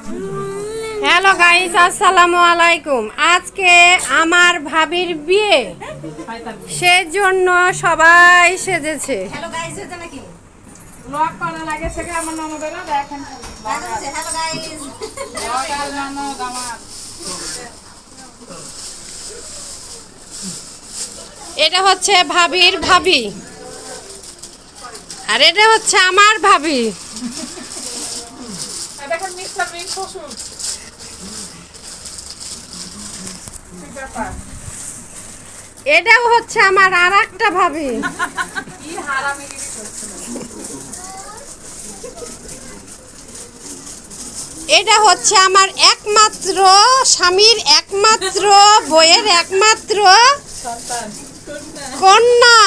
Hello guys, আসসালামু আলাইকুম। আজকে আমার ভাবির বিয়ে, সেজন্য সবাই সেজেছে। হ্যালো গাইস, এটা নাকি ব্লগ করা লাগে থেকে আমার ননদেরা দেখেন। হ্যালো গাইস, ব্লগ আর ননদ আমার। এটা হচ্ছে ভাবির ভাবি, আর এটা হচ্ছে আমার ভাবি। দেখেন মিস্টার বিন শ্বশুর। কি ব্যাপার? এটাও হচ্ছে আমার আর একটা ভাবি। কি হারামিগিরি করছিল। এটা হচ্ছে আমার একমাত্র স্বামীর একমাত্র বইয়ের একমাত্র সন্তান কন্যা।